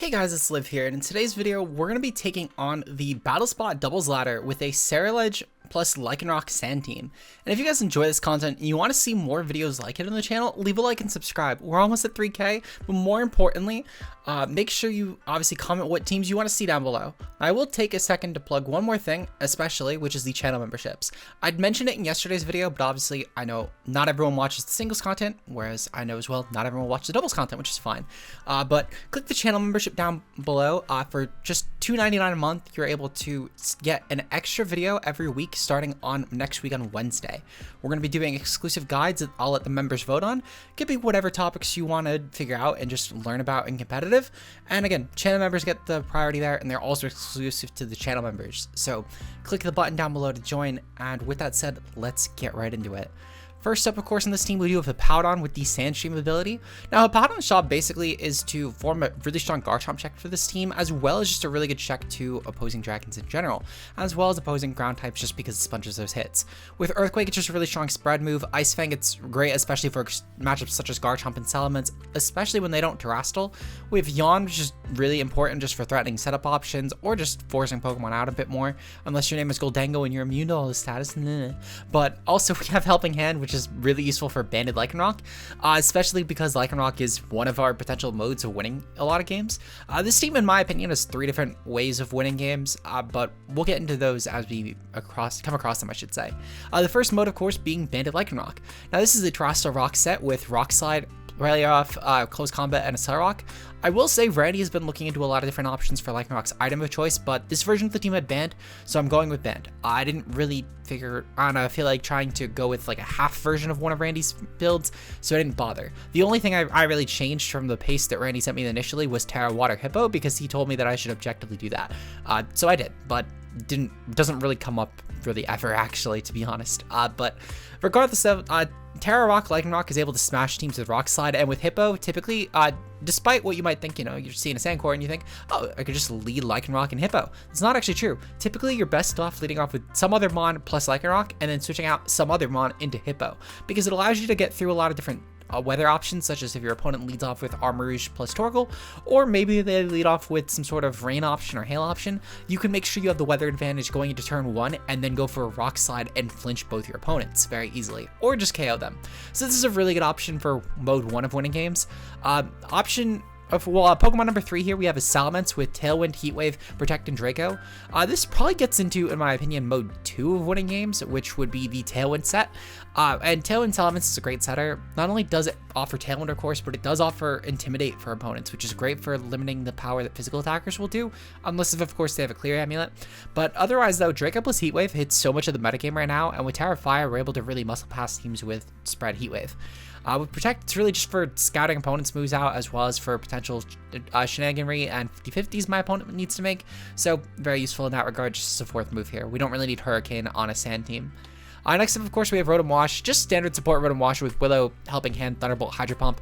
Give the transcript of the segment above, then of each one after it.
Hey guys, it's Liv here, and in today's video, we're going to be taking on the Battle Spot Doubles Ladder with a Ceruledge plus Lycanroc Sand team. And if you guys enjoy this content and you want to see more videos like it on the channel, leave a like and subscribe. We're almost at 3K, but more importantly, make sure you obviously comment what teams you want to see down below. I will take a second to plug one more thing, especially, which is the channel memberships. I'd mentioned it in yesterday's video, but obviously I know not everyone watches the singles content, whereas I know as well not everyone watches the doubles content, which is fine. But click the channel membership down below. For just $2.99 a month, you're able to get an extra video every week starting on next week on Wednesday. We're going to be doing exclusive guides that I'll let the members vote on. It could be whatever topics you want to figure out and just learn about in competitive. And again, channel members get the priority there, and they're also exclusive to the channel members. So click the button down below to join. And with that said, let's get right into it. First up, of course, in this team, we do have Hippowdon with the Sandstream ability. Now, Hippowdon's job basically is to form a really strong Garchomp check for this team, as well as just a really good check to opposing dragons in general, as well as opposing ground types just because it sponges those hits. With Earthquake, it's just a really strong spread move. Ice Fang, it's great, especially for matchups such as Garchomp and Salamence, especially when they don't Terastal. We have Yawn, which is really important just for threatening setup options, or just forcing Pokemon out a bit more, unless your name is Goldango and you're immune to all the status. But also, we have Helping Hand, which is really useful for banded Lycanroc, especially because Lycanroc is one of our potential modes of winning a lot of games. This team, in my opinion, has 3 different ways of winning games, but we'll get into those as we come across them, I should say. The first mode, of course, being banded Lycanroc. Now, this is a Terastal Rock set with Rock Slide, Rally Off, Close Combat, and a Cyrock. I will say Randy has been looking into a lot of different options for Lycanroc's item of choice, but this version of the team had Band, so I'm going with Band. I didn't really I feel like trying to go with like a half version of one of Randy's builds, so I didn't bother. The only thing I really changed from the pace that Randy sent me initially was Terra Water Hippo, because he told me that I should objectively do that. So I did, but doesn't really come up really ever, actually, to be honest. But regardless of Terra Rock Lycanroc is able to smash teams with Rock Slide, and with Hippo, typically, despite what you might think, you're seeing a Sandcore and you think, oh, I could just lead Lycanroc and Hippo. It's not actually true. Typically, you're best off leading off with some other Mon plus Lycanroc, and then switching out some other Mon into Hippo, because it allows you to get through a lot of different weather options, such as if your opponent leads off with Armarouge plus Torkoal, or maybe they lead off with some sort of rain option or hail option. You can make sure you have the weather advantage going into turn 1, and then go for a Rock Slide and flinch both your opponents very easily, or just KO them. So this is a really good option for mode 1 of winning games. Pokemon number 3 here, we have a Salamence with Tailwind, Heatwave, Protect, and Draco. This probably gets into, in my opinion, mode 2 of winning games, which would be the Tailwind set. And Tailwind Salamence is a great setter. Not only does it offer Tailwind, of course, but it does offer Intimidate for opponents, which is great for limiting the power that physical attackers will do, unless of course they have a Clear Amulet. But otherwise, though, Draco plus Heatwave hits so much of the metagame right now, and with Terra Fire, we're able to really muscle past teams with Spread Heatwave. With Protect, it's really just for scouting opponents' moves out, as well as for potential shenaniganry and 50-50s my opponent needs to make. So very useful in that regard, just as a 4th move here. We don't really need Hurricane on a Sand team. Next up, of course, we have Rotom Wash, just standard support Rotom Wash with Willow, Helping Hand, Thunderbolt, Hydro Pump.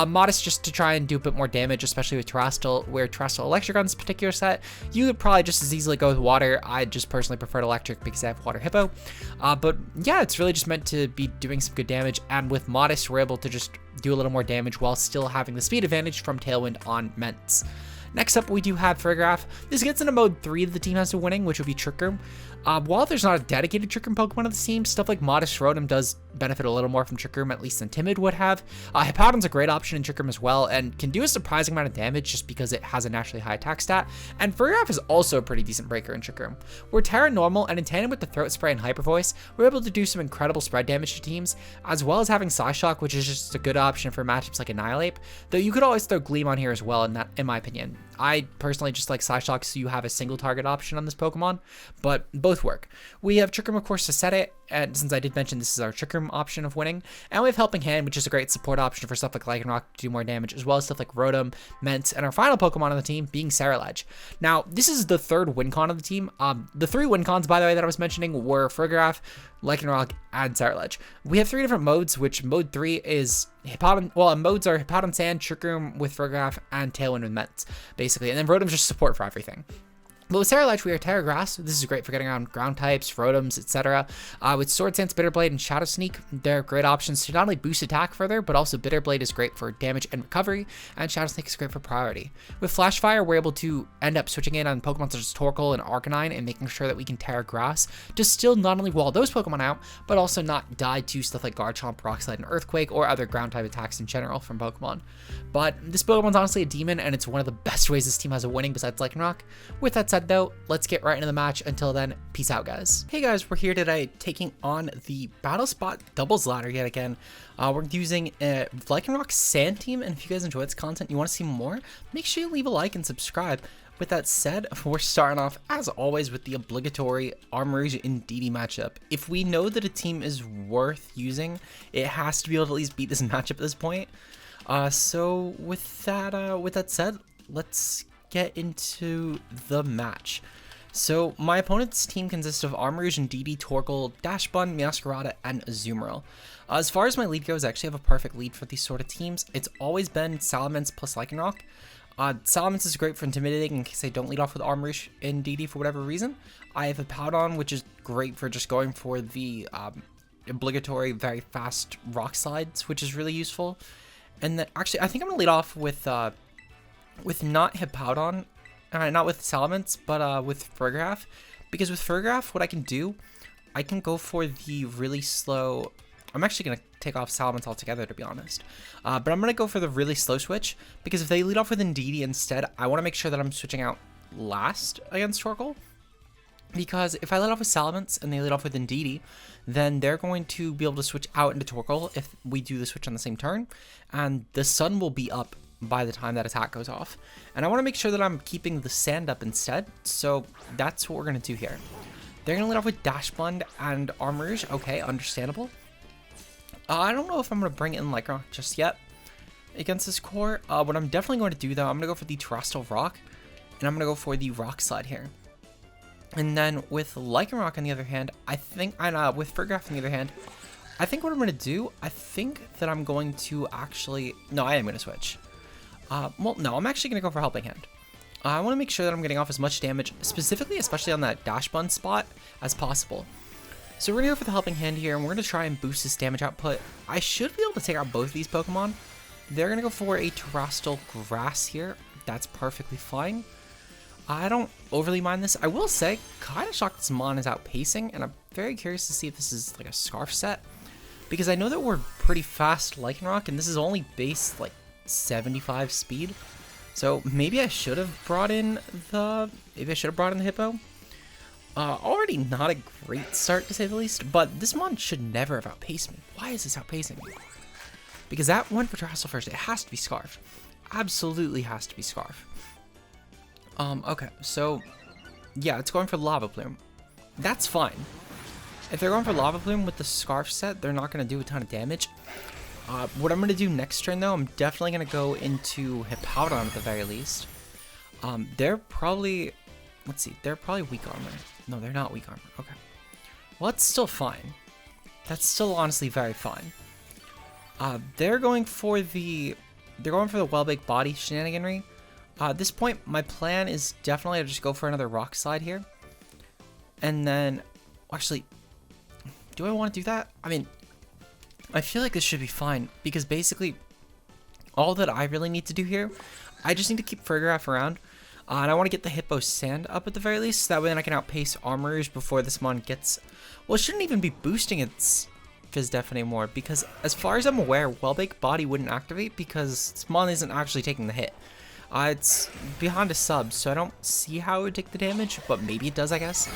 Modest just to try and do a bit more damage, especially with Terastal, where Terastal Electric on this particular set. You could probably just as easily go with Water. I just personally preferred Electric because I have Water Hippo. But yeah, it's really just meant to be doing some good damage, and with Modest, we're able to just do a little more damage while still having the speed advantage from Tailwind on Ments. Next up, we do have Farigiraf. This gets into mode 3 that the team has to winning, which would be Trick Room. While there's not a dedicated Trick Room Pokemon on the team, stuff like Modest Rotom does benefit a little more from Trick Room, at least than Timid would have. Hippowdon's a great option in Trick Room as well, and can do a surprising amount of damage just because it has a naturally high attack stat. And Farigiraf is also a pretty decent breaker in Trick Room. We're Terra Normal, and in tandem with the Throat Spray and Hyper Voice, we're able to do some incredible spread damage to teams, as well as having Psyshock, which is just a good option for matchups like Annihilate, though you could always throw Gleam on here as well, in my opinion. I personally just like Psyshock, so you have a single target option on this Pokemon, but both work. We have Trick Room, of course, to set it, and since I did mention this is our Trick Room option of winning, and we have Helping Hand, which is a great support option for stuff like Lycanroc to do more damage, as well as stuff like Rotom, Ment, and our final Pokemon on the team being Ceruledge. Now, this is the 3rd win con of the team. The 3 win cons, by the way, that I was mentioning were Farigiraf, Lycanroc, and Ceruledge. We have 3 different modes, which mode 3 is Hippowdon. Well, modes are Hippowdon Sand, Trick Room with Farigiraf, and Tailwind with Ments, basically. And then Rotom's just support for everything. But with Ceruledge, we are Terra Grass. This is great for getting around ground types, Rotoms, etc. With Sword Stance, Bitter Blade, and Shadow Sneak, they're great options to not only boost attack further, but also Bitter Blade is great for damage and recovery, and Shadow Sneak is great for priority. With Flash Fire, we're able to end up switching in on Pokemon such as Torkoal and Arcanine and making sure that we can Terra Grass to still not only wall those Pokemon out, but also not die to stuff like Garchomp, Rock Slide, and Earthquake, or other ground type attacks in general from Pokemon. But this Pokemon's honestly a demon, and it's one of the best ways this team has of winning besides Lycanroc. With that said though, let's get right into the match. Until then, peace out, guys. Hey guys, we're here today taking on the Battle Spot Doubles Ladder yet again. We're using a Lycanroc Sand Team, and if you guys enjoy this content, you want to see more, make sure you leave a like and subscribe. With that said, we're starting off, as always, with the obligatory Armarouge and DD matchup. If we know that a team is worth using, it has to be able to at least beat this matchup at this point. So with that said, let's get into the match. So my opponent's team consists of Armarouge and DD, Torkoal, Dashbun, Meowscarada, and Azumarill. As far as my lead goes, I actually have a perfect lead for these sort of teams. It's always been Salamence plus Lycanroc. Salamence is great for intimidating in case I don't lead off with Armarouge and DD for whatever reason. I have a Powdon, which is great for just going for the obligatory very fast rock slides, which is really useful. And then actually, I think I'm gonna lead off with not Hippowdon. Not with Salamence, but with Fergraph, because with Fergraph, what I can do, I can go for the really slow. I'm actually going to take off Salamence altogether, to be honest. But I'm going to go for the really slow switch, because if they lead off with Indeedee instead, I want to make sure that I'm switching out last against Torkoal. Because if I lead off with Salamence and they lead off with Indeedee, then they're going to be able to switch out into Torkoal if we do the switch on the same turn, and the sun will be up by the time that attack goes off. And I want to make sure that I'm keeping the sand up instead, so that's what we're going to do here. They're going to lead off with Dashbund and Armarouge. Okay, understandable. I don't know if I'm going to bring in Lycanroc just yet against this core. What I'm definitely going to do though, I'm going to go for the Terastal Rock, and I'm going to go for the Rock Slide here. And then with Lycanroc on the other hand, with Fergraph on the other hand, I think what I'm going to do, I think that I'm going to actually, no, I am going to switch. Well, no, I'm actually going to go for Helping Hand. I want to make sure that I'm getting off as much damage, specifically, especially on that Dashbun spot, as possible. So we're going to go for the Helping Hand here, and we're going to try and boost this damage output. I should be able to take out both of these Pokemon. They're going to go for a Terastal Grass here. That's perfectly fine. I don't overly mind this. I will say, kind of shocked this Mon is outpacing, and I'm very curious to see if this is like a Scarf set, because I know that we're pretty fast Lycanroc, and this is only based like 75 speed, so maybe I should have brought in the Hippo. Already not a great start to say the least, but this Mon should never have outpaced me. Why is this outpacing me? Because that went for Terastal first. It has to be Scarf. Absolutely has to be Scarf. Okay, so yeah, it's going for Lava Plume. That's fine. If they're going for Lava Plume with the Scarf set, they're not going to do a ton of damage. What I'm going to do next turn, though, I'm definitely going to go into Hippowdon at the very least. They're probably, let's see, they're probably weak armor. No, they're not weak armor. Okay. Well, that's still fine. That's still honestly very fine. They're going for the well-baked body shenaniganry. At this point, my plan is definitely to just go for another Rock Slide here. And then, actually, do I want to do that? I mean, I feel like this should be fine, because basically all that I really need to do here, I just need to keep Fergraph around, and I want to get the Hippo Sand up at the very least, so that way then I can outpace Armarouge before this Mon gets, well, it shouldn't even be boosting its Phys Def anymore, because as far as I'm aware, Well-Baked Body wouldn't activate because this Mon isn't actually taking the hit. It's behind a sub, so I don't see how it would take the damage, but maybe it does, I guess.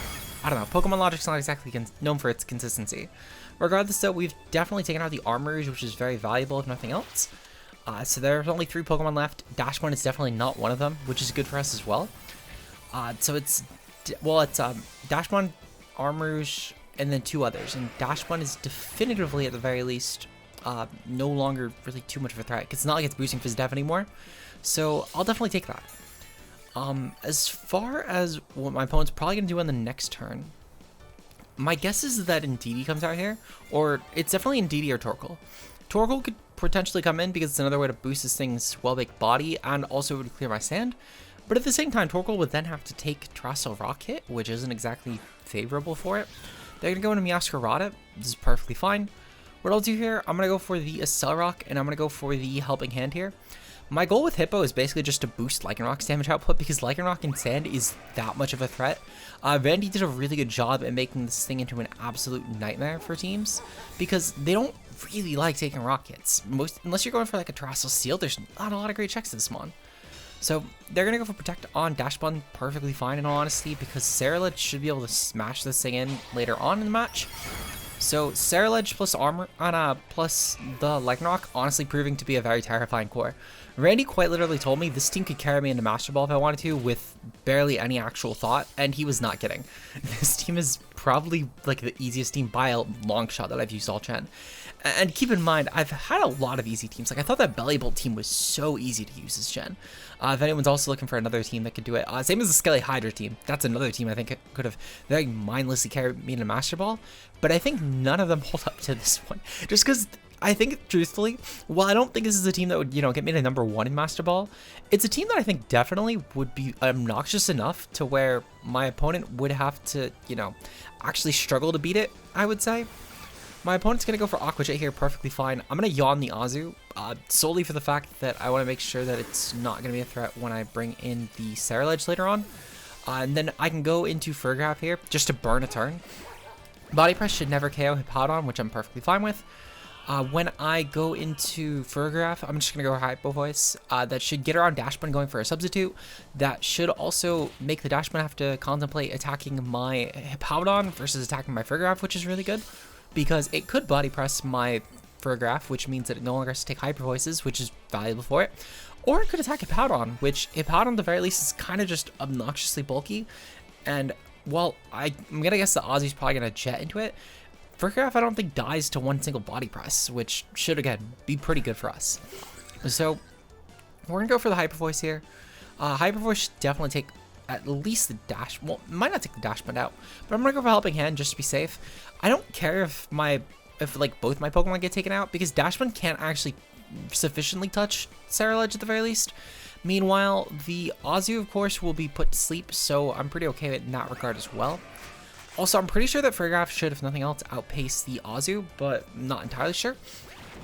I don't know. Pokemon Logic's not exactly known for its consistency. Regardless, though, we've definitely taken out the Armarouge, which is very valuable, if nothing else. So there's only 3 Pokemon left. Dashbun is definitely not one of them, which is good for us as well. So it's Dashbun, Armarouge, and then 2 others. And Dashbun is definitively, at the very least, no longer really too much of a threat, because it's not like it's boosting Phys Def anymore. So I'll definitely take that. As far as what my opponent's probably going to do on the next turn, my guess is that Indeedee comes out here, or it's definitely Indeedee or Torkoal. Torkoal could potentially come in because it's another way to boost this thing's well-baked body, and also it would clear my sand. But at the same time, Torkoal would then have to take Terastal Rock Hit, which isn't exactly favorable for it. They're going to go into Meowscarada. This is perfectly fine. What I'll do here, I'm going to go for the Accelerock, and I'm going to go for the Helping Hand here. My goal with Hippo is basically just to boost Lycanroc's damage output, because Lycanroc in Sand is that much of a threat. Vandy did a really good job at making this thing into an absolute nightmare for teams, because they don't really like taking rock hits. Unless you're going for like a Terastal Seal, there's not a lot of great checks to this mon. So they're going to go for Protect on Dash Button, perfectly fine in all honesty, because Ceruledge should be able to smash this thing in later on in the match. So Ceruledge plus Armor on plus the Lycanroc, honestly proving to be a very terrifying core. Randy quite literally told me this team could carry me into Master Ball if I wanted to with barely any actual thought, and he was not kidding. This team is probably like the easiest team by a long shot that I've used all Gen. And keep in mind, I've had a lot of easy teams. Like I thought that Bellybolt team was so easy to use as Gen. If anyone's also looking for another team that could do it, same as the Skelly Hydra team. That's another team I think could have very mindlessly carried me into Master Ball. But I think none of them hold up to this one. Just because I think, truthfully, while I don't think this is a team that would, get me to #1 in Master Ball, it's a team that I think definitely would be obnoxious enough to where my opponent would have to, actually struggle to beat it, I would say. My opponent's going to go for Aqua Jet here, perfectly fine. I'm going to yawn the Azu, solely for the fact that I want to make sure that it's not going to be a threat when I bring in the Ceruledge later on. And then I can go into Furgraf here, just to burn a turn. Body Press should never KO Hippowdon, which I'm perfectly fine with. When I go into Furgraf, I'm just going to go Hypo Voice. That should get around Dash Button going for a substitute. That should also make the Dash Button have to contemplate attacking my Hippowdon versus attacking my Furgraf, which is really good. Because it could Body Press my Furgraf, which means that it no longer has to take Hyper Voices, which is valuable for it. Or it could attack Hippowdon, which Hippowdon at the very least is kind of just obnoxiously bulky. And while I'm going to guess that Ozzy's probably going to jet into it, Furgraf I don't think dies to one single Body Press, which should again be pretty good for us. So we're going to go for the Hyper Voice here. Hyper Voice should definitely take at least the dash, well, might not take the dash button out, but I'm gonna go for Helping Hand just to be safe. I don't care if like both my Pokemon get taken out, because dash button can't actually sufficiently touch Ceruledge at the very least. Meanwhile, the Azu of course will be put to sleep, so I'm pretty okay in that regard as well. Also, I'm pretty sure that Furgraf should, if nothing else, outpace the Azu, but I'm not entirely sure.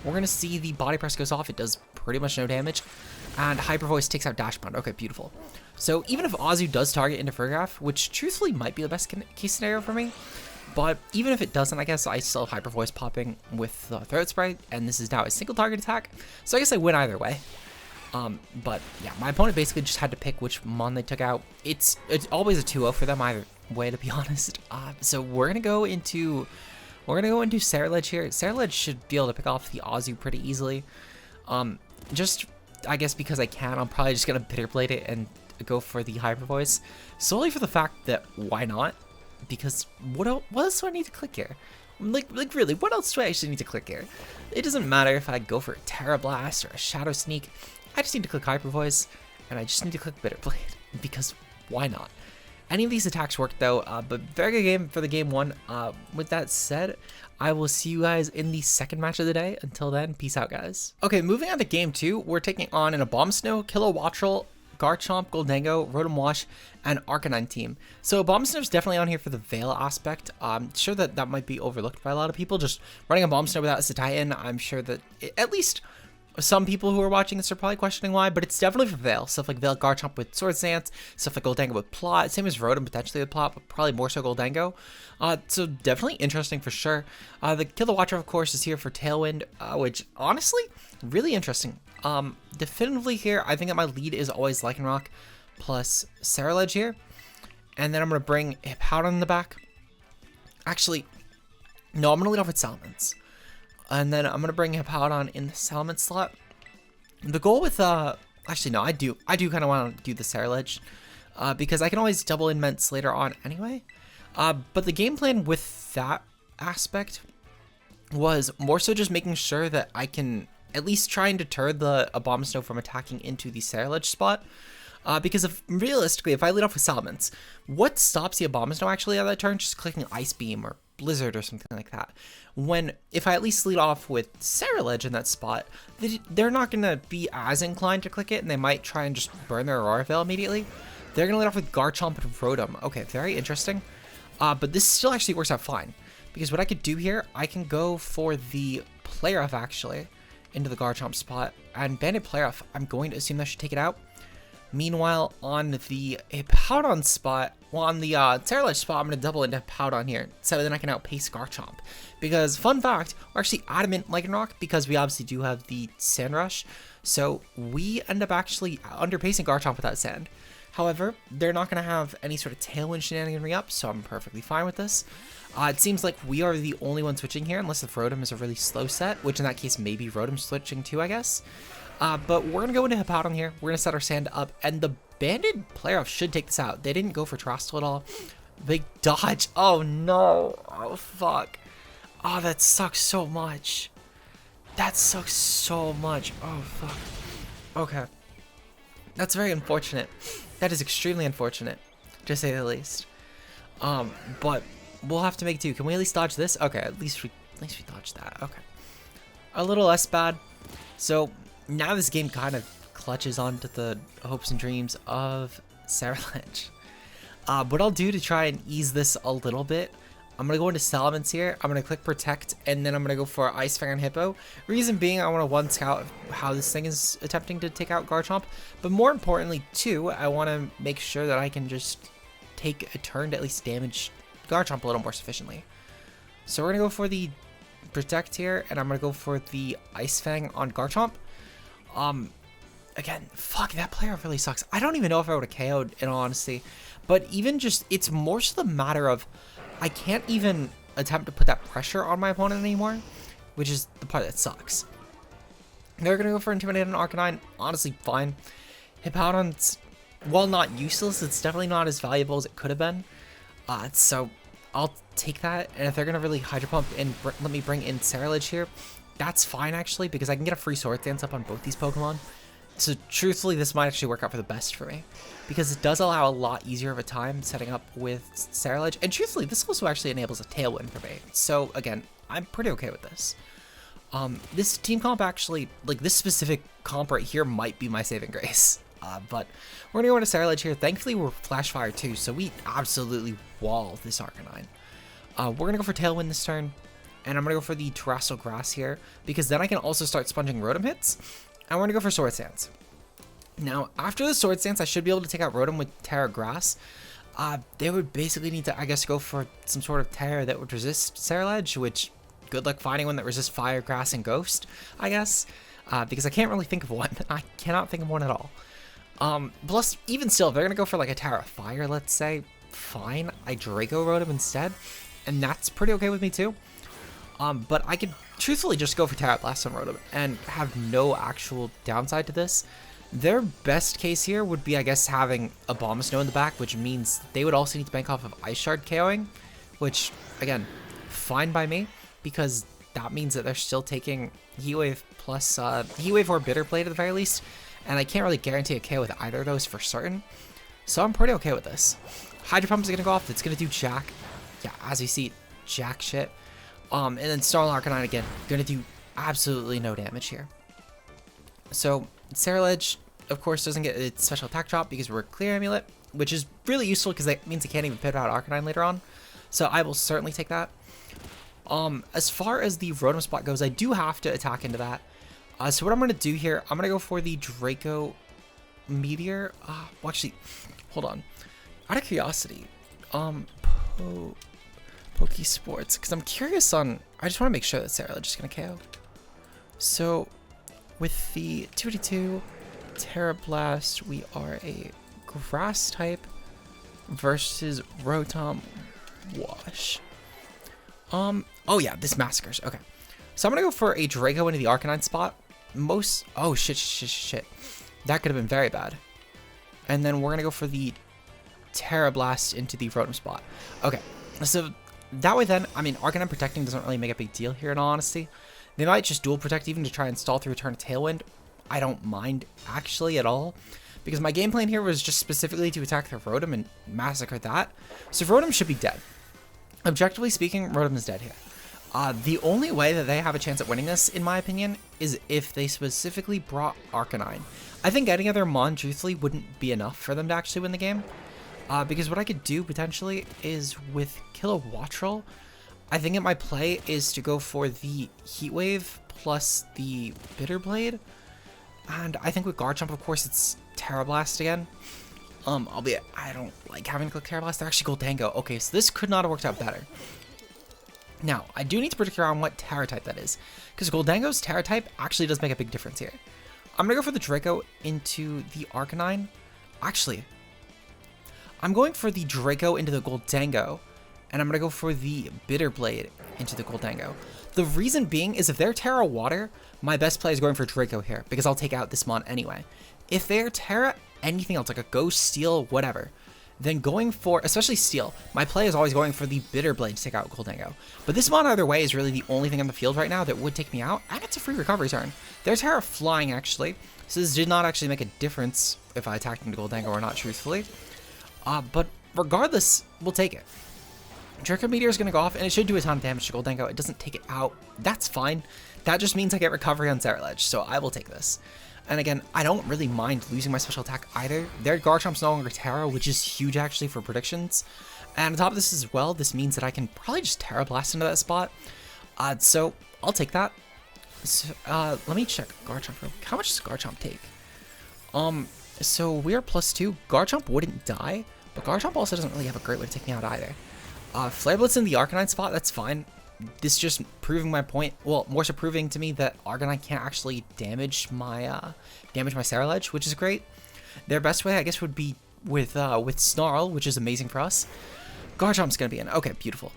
We're gonna see the Body Press goes off. It does pretty much no damage, and Hyper Voice takes out Dash Button. Okay, beautiful. So even if Azu does target into Furgraf, which truthfully might be the best case scenario for me, but even if it doesn't, I guess I still have Hyper Voice popping with the Throat Spray, and this is now a single target attack, so I guess I win either way. But yeah, my opponent basically just had to pick which mon they took out. It's always a 2-0 for them either way, to be honest. So we're gonna go into Ceruledge here. Ceruledge should be able to pick off the Azu pretty easily. Just I guess because I can, I'm probably just gonna Bitter Blade it and go for the Hyper Voice, solely for the fact that why not? Because what else do I need to click here? Like really, what else do I actually need to click here? It doesn't matter if I go for a Terra Blast or a Shadow Sneak. I just need to click Hyper Voice, and I just need to click Bitter Blade, because why not? Any of these attacks work though, but very good game for the game one. With that said, I will see you guys in the second match of the day. Until then, peace out, guys. Okay, moving on to game two, we're taking on an Abomasnow, Kilowattrel, Garchomp, Goldango, Rotom Wash, and Arcanine team. So Abomasnow is definitely on here for the Veil aspect. I'm sure that might be overlooked by a lot of people. Just running Abomasnow without a Titan, I'm sure that at least some people who are watching this are probably questioning why, but it's definitely for Veil. Stuff like Veil Garchomp with Swords Dance, stuff like Goldango with Plot, same as Rotom potentially with Plot, but probably more so Goldango. So definitely interesting for sure. The Kilowattrel, of course, is here for Tailwind, which honestly, really interesting. Definitively here, I think that my lead is always Lycanroc plus Ceruledge here. And then I'm going to bring Hippowdon in the back. Actually, no, I'm going to lead off with Salamence. And then I'm going to bring Hippowdon in the Salamence slot. The goal with, actually no, I do kind of want to do the Ceruledge, because I can always double in Ments later on anyway. But the game plan with that aspect was more so just making sure that I can at least try and deter the Abomasnow from attacking into the Ceruledge spot. Because realistically, if I lead off with Salamence, what stops the Abomasnow actually on that turn? Just clicking Ice Beam or Blizzard or something like that. When, if I at least lead off with Ceruledge in that spot, they're not going to be as inclined to click it, and they might try and just burn their Aurora Veil immediately. They're going to lead off with Garchomp and Rotom. Okay, very interesting. But this still actually works out fine, because what I could do here, I can go for the Play Rough actually into the Garchomp spot, and Banded Play Rough, I'm going to assume that should take it out. Meanwhile, on the Hippowdon spot, well, on the Ceruledge spot, I'm going to double into Hippowdon here, so then I can outpace Garchomp. Because, fun fact, we're actually adamant Lycanroc, because we obviously do have the Sand Rush, so we end up actually underpacing Garchomp with that Sand. However, they're not going to have any sort of Tailwind shenaniganry up, so I'm perfectly fine with this. It seems like we are the only one switching here, unless the Rotom is a really slow set, which in that case, maybe Rotom switching too, I guess. But we're going to go into Hippowdon here. We're going to set our Sand up, and the Banded Play Rough should take this out. They didn't go for Terastal at all. Big dodge. Oh, no. Oh, fuck. Oh, that sucks so much. That sucks so much. Oh, fuck. Okay. That's very unfortunate. That is extremely unfortunate, to say the least. But we'll have to make do. Can we at least dodge this? Okay, at least we dodged that. Okay. A little less bad. So now this game kind of clutches onto the hopes and dreams of Ceruledge. What I'll do to try and ease this a little bit, I'm going to go into Salamence here, I'm going to click Protect, and then I'm going to go for Ice Fang on Hippo. Reason being, I want to one scout how this thing is attempting to take out Garchomp, but more importantly too, I want to make sure that I can just take a turn to at least damage Garchomp a little more sufficiently. So we're going to go for the Protect here, and I'm going to go for the Ice Fang on Garchomp. Again, fuck, that player really sucks. I don't even know if I would have KO'd, in all honesty, but even just, it's more so the matter of, I can't even attempt to put that pressure on my opponent anymore, which is the part that sucks. They're going to go for Intimidate on Arcanine. Honestly, fine. Hippowdon's, while not useless, it's definitely not as valuable as it could have been. So I'll take that. And if they're going to really Hydro Pump and let me bring in Ceruledge here, that's fine actually, because I can get a free Sword Dance up on both these Pokemon. So truthfully, this might actually work out for the best for me, because it does allow a lot easier of a time setting up with Ceruledge. And truthfully, this also actually enables a Tailwind for me. So again, I'm pretty okay with this. This team comp actually, like this specific comp right here might be my saving grace. But we're going to go into Ceruledge here. Thankfully, we're Flash Fire too, so we absolutely wall this Arcanine. We're going to go for Tailwind this turn, and I'm going to go for the Terastal Grass here, because then I can also start sponging Rotom hits. And we're going to go for Sword Stance. Now, after the Sword Stance, I should be able to take out Rotom with Terra Grass. They would basically need to, I guess, go for some sort of Terra that would resist Ceruledge, which, good luck finding one that resists Fire, Grass, and Ghost, I guess. Because I can't really think of one. I cannot think of one at all. Plus, even still, if they're going to go for like a Terra Fire, let's say, fine. I Draco Rotom instead. And that's pretty okay with me too. But I could truthfully just go for Terra Blast on Rotom and have no actual downside to this. Their best case here would be, I guess, having a Abomasnow in the back, which means they would also need to bank off of Ice Shard KOing, which, again, fine by me, because that means that they're still taking Heat Wave plus Heat Wave or Bitter Blade at the very least, and I can't really guarantee a KO with either of those for certain, so I'm pretty okay with this. Hydro Pump is going to go off, it's going to do Jack. Yeah, as you see, Jack shit. And then Starlight Arcanine again, going to do absolutely no damage here. So, Ceruledge, of course, doesn't get its special attack drop because we're Clear Amulet, which is really useful because that means it can't even pivot out Arcanine later on. So I will certainly take that. As far as the Rotom spot goes, I do have to attack into that. So what I'm going to do here, I'm going to go for the Draco Meteor. Well, actually, hold on. Out of curiosity, Pokesports, because I'm curious on, I just want to make sure that Ceruledge is going to KO. So with the 282 Terra Blast, we are a Grass type versus Rotom Wash. Oh yeah, this Massacres. Okay. So I'm going to go for a Draco into the Arcanine spot. Oh shit. That could have been very bad. And then we're going to go for the Terra Blast into the Rotom spot. Okay. So that way then, I mean, Arcanine protecting doesn't really make a big deal here in all honesty. They might just dual protect even to try and stall through a turn of Tailwind. I don't mind actually at all, because my game plan here was just specifically to attack the Rotom and massacre that. So Rotom should be dead. Objectively speaking, Rotom is dead here. The only way that they have a chance at winning this, in my opinion, is if they specifically brought Arcanine. I think any other Mon, truthfully, wouldn't be enough for them to actually win the game. Because what I could do, potentially, is with Kilowattrel, I think that my play is to go for the Heat Wave plus the Bitter Blade. And I think with Garchomp, of course, it's Terra Blast again. Albeit, I don't like having to click Terra Blast. They're actually Goldango. Okay, so this could not have worked out better. Now, I do need to predict around what Terra type that is, because Goldango's Terra type actually does make a big difference here. I'm going to go for the Draco into the Arcanine. Actually, I'm going for the Draco into the Goldango, and I'm going to go for the Bitter Blade into the Goldango. The reason being is if they're Terra Water, my best play is going for Draco here, because I'll take out this Mon anyway. If they're Terra anything else, like a Ghost, Steel, whatever, then going for, especially Steel, my play is always going for the Bitter Blade to take out Goldango. But this Mon either way is really the only thing on the field right now that would take me out, and it's a free recovery turn. They're Terra Flying, actually, so this did not actually make a difference if I attacked into Goldango or not, truthfully. But regardless, we'll take it. Draco Meteor is going to go off, and it should do a ton of damage to Goldango. It doesn't take it out. That's fine. That just means I get recovery on Ceruledge, so I will take this. And again, I don't really mind losing my special attack either. Their Garchomp's no longer Terra, which is huge actually for predictions. And on top of this as well, this means that I can probably just Terra Blast into that spot. So I'll take that. So, let me check Garchomp. How much does Garchomp take? So we are +2. Garchomp wouldn't die, but Garchomp also doesn't really have a great way to take me out either. Flare Blitz in the Arcanine spot, that's fine. This just proving my point, well, more so proving to me that Arcanine can't actually damage my Ceruledge, which is great. Their best way, I guess, would be with Snarl, which is amazing for us. Garchomp's gonna be in. Okay, beautiful.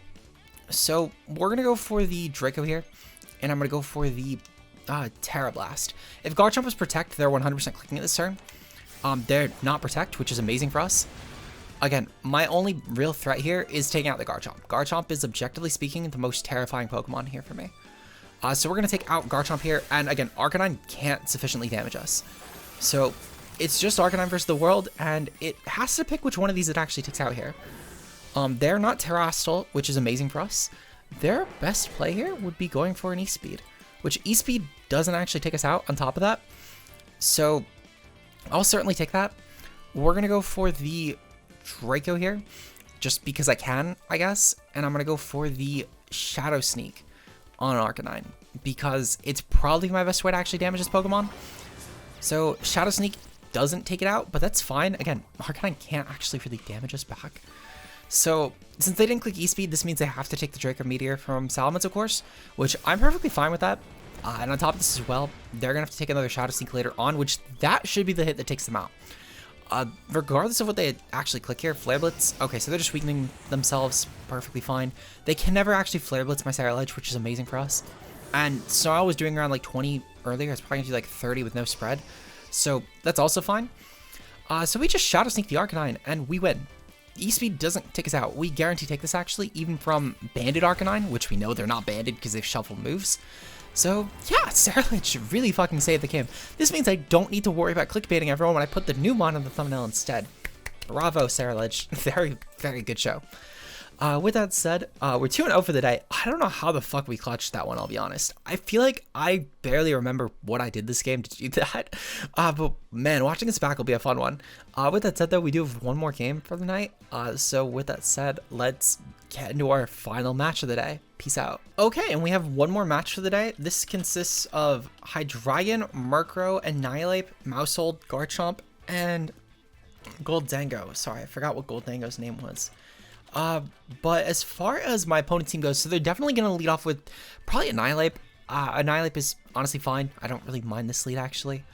So we're gonna go for the Draco here, and I'm gonna go for the Terra Blast. If Garchomp is Protect, they're 100% clicking it this turn. They're not Protect, which is amazing for us. Again, my only real threat here is taking out the Garchomp. Garchomp is, objectively speaking, the most terrifying Pokemon here for me. So we're going to take out Garchomp here, and again, Arcanine can't sufficiently damage us. So it's just Arcanine versus the world, and it has to pick which one of these it actually takes out here. They're not Terastal, which is amazing for us. Their best play here would be going for an E-Speed, which E-Speed doesn't actually take us out on top of that. So I'll certainly take that. We're going to go for the Draco here, just because I can, I guess, and I'm gonna go for the Shadow Sneak on Arcanine, because it's probably my best way to actually damage this Pokemon. So Shadow Sneak doesn't take it out, but that's fine. Again, Arcanine can't actually really damage us back. So since they didn't click E-Speed, this means they have to take the Draco Meteor from Salamence, of course, which I'm perfectly fine with that. And on top of this as well, they're gonna have to take another Shadow Sneak later on, which that should be the hit that takes them out. Regardless of what they actually click here, Flare Blitz, okay, so they're just weakening themselves perfectly fine. They can never actually Flare Blitz my Ceruledge, which is amazing for us. And Snarl was doing around like 20 earlier, it's probably gonna do like 30 with no spread. So that's also fine. So we just Shadow Sneak the Arcanine, and we win. E-Speed doesn't take us out. We guarantee take this actually, even from Banded Arcanine, which we know they're not banded because they've shuffled moves. So, yeah, Ceruledge really fucking saved the game. This means I don't need to worry about clickbaiting everyone when I put the new Mon on the thumbnail instead. Bravo, Ceruledge. Very, very good show. With that said, we're 2-0 for the day. I don't know how the fuck we clutched that one, I'll be honest. I feel like I barely remember what I did this game to do that. But man, watching this back will be a fun one. With that said, though, we do have one more game for the night. So with that said, let's get into our final match of the day. Peace out. Okay, and we have one more match for the day. This consists of Hydreigon, Murkrow, Annihilate, Maushold, Garchomp, and Goldango. Sorry, I forgot what Goldango's name was. But as far as my opponent's team goes, so they're definitely going to lead off with probably Annihilate. Annihilate is honestly fine. I don't really mind this lead, actually.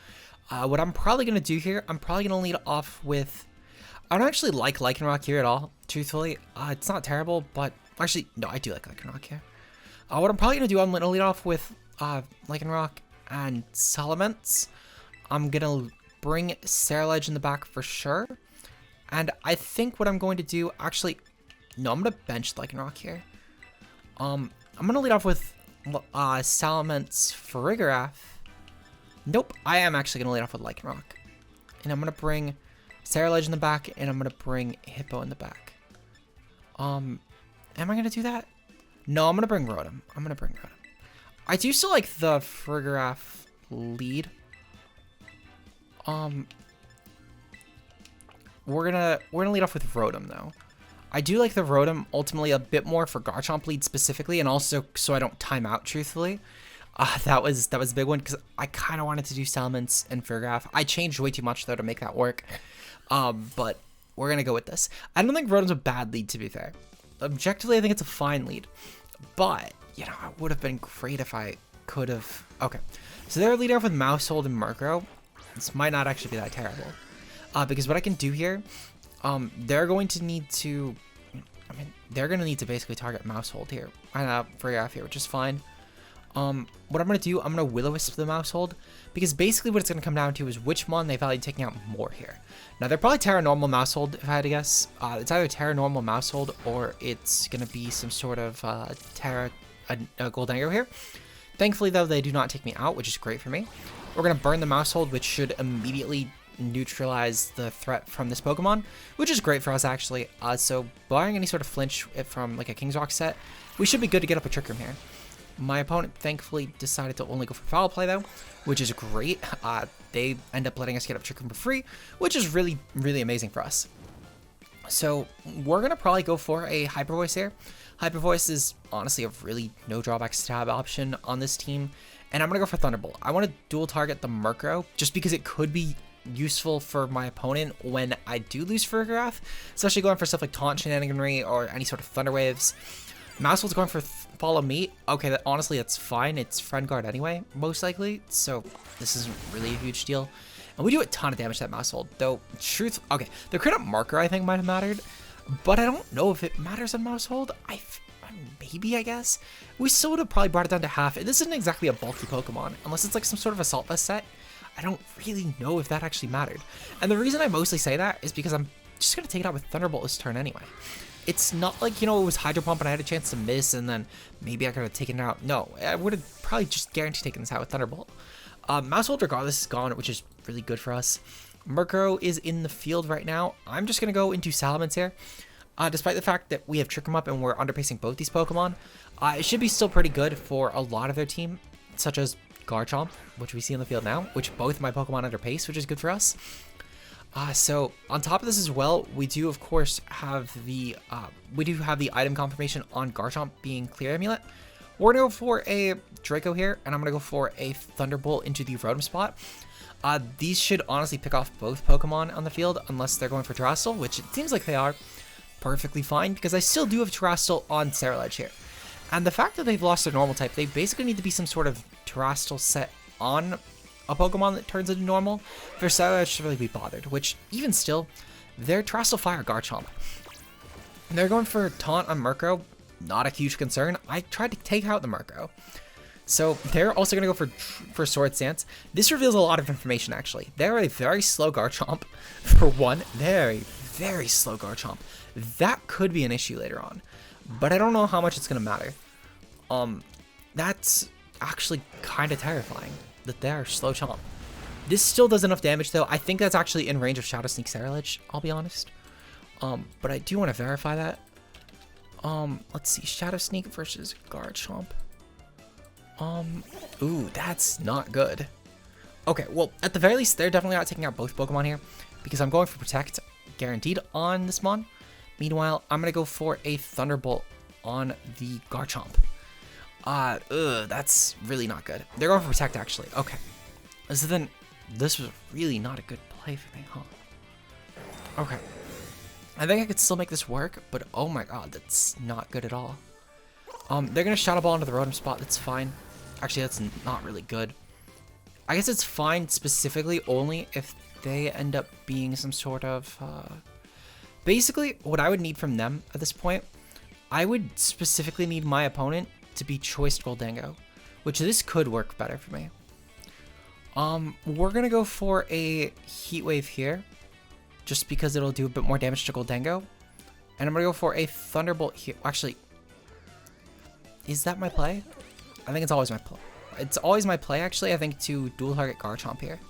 What I'm probably going to do here, I'm probably going to lead off with... I don't actually like Lycanroc here at all, truthfully. It's not terrible, but... Actually, no, I do like Lycanroc here. What I'm probably going to do, I'm going to lead off with Lycanroc and Salamence. I'm going to bring Ceruledge in the back for sure. And I think what I'm going to do, actually... No, I'm going to bench Lycanroc here. I'm going to lead off with Salamence Farigiraf. Nope, I am actually going to lead off with Lycanroc. And I'm going to bring Ceruledge in the back, and I'm going to bring Hippo in the back. And Am I going to do that? No, I'm going to bring Rotom. I do still like the Farigiraf lead. We're gonna lead off with Rotom though. I do like the Rotom ultimately a bit more for Garchomp lead specifically, and also so I don't time out truthfully. That was a big one because I kind of wanted to do Salamence and Farigiraf. I changed way too much though to make that work. But we're gonna go with this. I don't think Rotom's a bad lead, to be fair. Objectively, I think it's a fine lead, but you know, it would have been great if I could have. Okay, so they're leading off with Maushold and Murkrow. This might not actually be that terrible, because what I can do here, they're going to need to. They're going to need to basically target Maushold here, Farigiraf here, which is fine. What I'm going to do, I'm going to Will-O-Wisp the Maushold, because basically what it's going to come down to is which mon they value taking out more here. Now, they're probably Terra Normal Maushold, if I had to guess. It's either Terra Normal Maushold, or it's going to be some sort of Terra Goldengo here. Thankfully, though, they do not take me out, which is great for me. We're going to burn the Maushold, which should immediately neutralize the threat from this Pokemon, which is great for us, actually. So, barring any sort of flinch from, like, a King's Rock set, we should be good to get up a Trick Room here. My opponent, thankfully, decided to only go for Foul Play, though, which is great. They end up letting us get up Trick Room for free, which is really, really amazing for us. So, we're going to probably go for a Hyper Voice here. Hyper Voice is honestly a really no drawback stab option on this team, and I'm going to go for Thunderbolt. I want to dual target the Murkrow, just because it could be useful for my opponent when I do lose Farigiraf, especially going for stuff like Taunt Shenaniganry or any sort of Thunder Waves. Maushold's going for Follow Me. Okay, honestly, that's fine. It's Friend Guard anyway, most likely, so this isn't really a huge deal. And we do a ton of damage to that Maushold, though, okay, the crit up marker, I think, might have mattered, but I don't know if it matters on Maushold. Maybe, I guess. We still would have probably brought it down to half. This isn't exactly a bulky Pokemon, unless it's like some sort of Assault Vest set. I don't really know if that actually mattered. And the reason I mostly say that is because I'm just going to take it out with Thunderbolt this turn anyway. It's not like, you know, it was Hydro Pump and I had a chance to miss and then maybe I could have taken it out. No, I would have probably just guaranteed taking this out with Thunderbolt. Maushold regardless is gone, which is really good for us. Murkrow is in the field right now. I'm just going to go into Salamence here. Despite the fact that we have Trick 'em Up and we're underpacing both these Pokemon, it should be still pretty good for a lot of their team, such as Garchomp, which we see in the field now, which both my Pokemon underpace, which is good for us. So on top of this as well, we do of course have the item confirmation on Garchomp being Clear Amulet. We're gonna go for a Draco here, and I'm gonna go for a Thunderbolt into the Rotom spot. These should honestly pick off both Pokemon on the field unless they're going for Terastal, which it seems like they are. Perfectly fine, because I still do have Terastal on Ceruledge here. And the fact that they've lost their normal type, they basically need to be some sort of Terastal set on a Pokemon that turns into normal for Ceruledge to really be bothered, which even still, they're Terastal Fire Garchomp. And they're going for Taunt on Murkrow, not a huge concern. I tried to take out the Murkrow. So they're also going to go for Swords Dance. This reveals a lot of information, actually. They're a very slow Garchomp, for one. Very, very slow Garchomp. That could be an issue later on, but I don't know how much it's going to matter. That's actually kind of terrifying that they're slow chomp. This still does enough damage, though. I think that's actually in range of Shadow Sneak Ceruledge, I'll be honest. But I do want to verify that. Let's see, Shadow Sneak versus Garchomp. Ooh, that's not good. Okay, well, at the very least, they're definitely not taking out both Pokemon here, because I'm going for Protect, guaranteed on this mon. Meanwhile, I'm going to go for a Thunderbolt on the Garchomp. That's really not good. They're going for Protect, actually. Okay. So then, this was really not a good play for me, huh? Okay. I think I could still make this work, but oh my god, that's not good at all. They're going to Shadow Ball into the Rotom spot. That's fine. Actually, that's not really good. I guess it's fine specifically only if they end up being some sort of... Basically, what I would need from them at this point, I would specifically need my opponent to be Choiced Goldengo, which this could work better for me. We're going to go for a Heat Wave here, just because it'll do a bit more damage to Goldengo. And I'm going to go for a Thunderbolt here. Actually, is that my play? I think it's always my play. It's always my play, actually, I think, to dual target Garchomp here.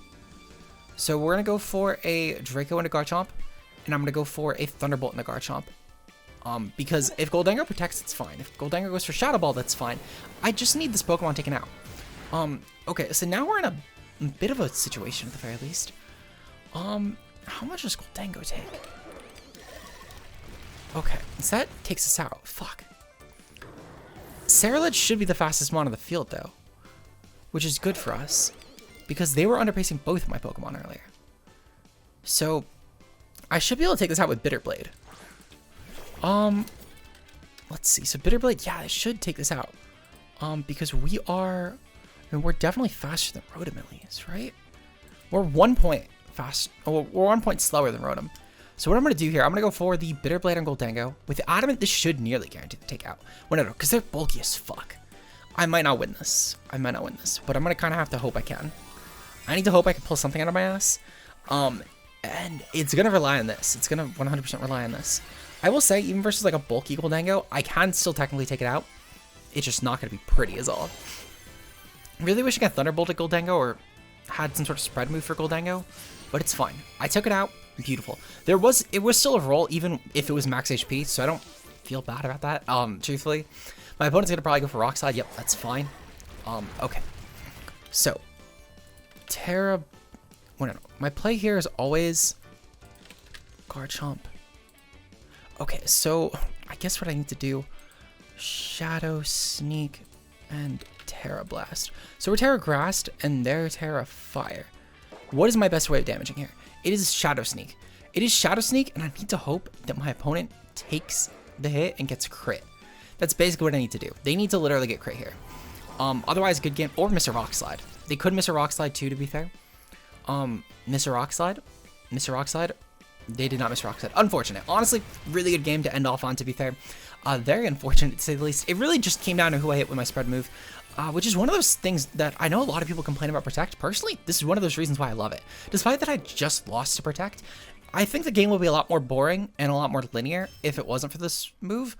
So we're going to go for a Draco into Garchomp. And I'm going to go for a Thunderbolt into Garchomp. Because if Goldengo protects, it's fine. If Goldengo goes for Shadow Ball, that's fine. I just need this Pokemon taken out. Okay, so now we're in a bit of a situation at the very least. How much does Goldengo take? Okay, so that takes us out. Fuck. Ceruledge should be the fastest mon on the field, though, which is good for us because they were underpacing both of my Pokemon earlier. So I should be able to take this out with Bitter Blade. Let's see. So Bitter Blade, yeah, I should take this out. Because we're definitely faster than Rotom at least, right? We're 1 point fast. Oh, we're 1 point slower than Rotom. So what I'm going to do here, I'm going to go for the Bitter Blade on Goldengo. With the Adamant, this should nearly guarantee the takeout. Well, no, because they're bulky as fuck. I might not win this. But I'm going to kind of have to hope I can. I need to hope I can pull something out of my ass. And it's going to rely on this. It's going to 100% rely on this. I will say, even versus like a bulky Goldengo, I can still technically take it out. It's just not going to be pretty is all. Really wishing I Thunderbolted Goldengo or had some sort of spread move for Goldengo, but it's fine. I took it out. Beautiful. It was still a roll even if it was max HP, so I don't feel bad about that. Truthfully, my opponent's gonna probably go for Rock Slide. Yep, that's fine. Okay. So, my play here is always Garchomp. Okay, so I guess what I need to do: Shadow Sneak and Terra Blast. So we're Terra Grassed and they're Terra Fire. What is my best way of damaging here? It is Shadow Sneak. It is Shadow Sneak, and I need to hope that my opponent takes the hit and gets crit. That's basically what I need to do. They need to literally get crit here. Otherwise, good game. Or miss a Rock Slide. They could miss a Rock Slide too, to be fair. Miss a Rock Slide. Miss a Rock Slide. They did not miss a Rock Slide. Unfortunate. Honestly, really good game to end off on, to be fair. Very unfortunate, to say the least. It really just came down to who I hit with my spread move. Which is one of those things that I know a lot of people complain about Protect. Personally, this is one of those reasons why I love it. Despite that I just lost to Protect, I think the game would be a lot more boring and a lot more linear if it wasn't for this move.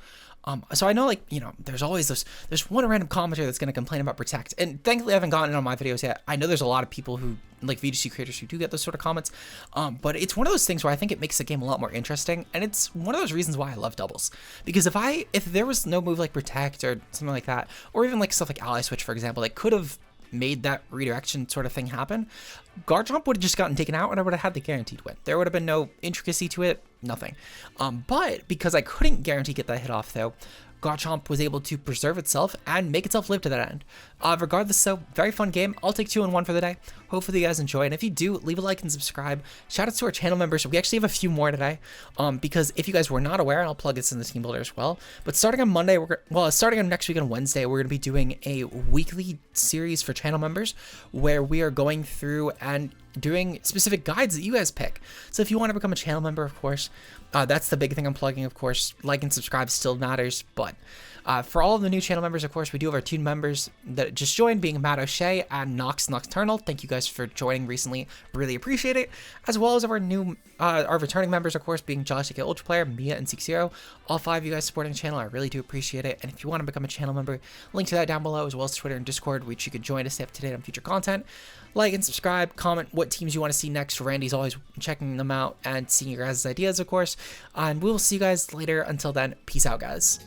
So I know, like, you know, there's always there's one random commentator that's going to complain about Protect. And thankfully I haven't gotten it on my videos yet. I know there's a lot of people who, like VGC creators, who do get those sort of comments. But it's one of those things where I think it makes the game a lot more interesting. And it's one of those reasons why I love doubles. Because if there was no move like Protect or something like that, or even like stuff like Ally Switch, for example, that could have made that redirection sort of thing happen, Garchomp would have just gotten taken out and I would have had the guaranteed win. There would have been no intricacy to it, nothing. But because I couldn't guarantee get that hit off though, Garchomp was able to preserve itself and make itself live to that end. Regardless though, very fun game. I'll take 2 and 1 for the day. Hopefully you guys enjoy, and if you do, leave a like and subscribe. Shout out to our channel members. We actually have a few more today, because if you guys were not aware, and I'll plug this in the team builder as well, but starting on Monday, starting on next week on Wednesday, we're going to be doing a weekly series for channel members where we are going through and doing specific guides that you guys pick. So if you want to become a channel member, of course, that's the big thing I'm plugging, of course. Like and subscribe still matters, but for all of the new channel members, of course, we do have our 2 members that just joined, being Matt O'Shea and Nox Nocturnal. Thank you guys for joining recently. Really appreciate it. As well as our new, our returning members, of course, being Josh, aka Ultra Player, Mia, and 60. All 5 of you guys supporting the channel. I really do appreciate it. And if you want to become a channel member, link to that down below, as well as Twitter and Discord, which you could join to stay up to date on future content. Like and subscribe, comment what teams you want to see next. Randy's always checking them out and seeing your guys' ideas, of course. And we will see you guys later. Until then, peace out, guys.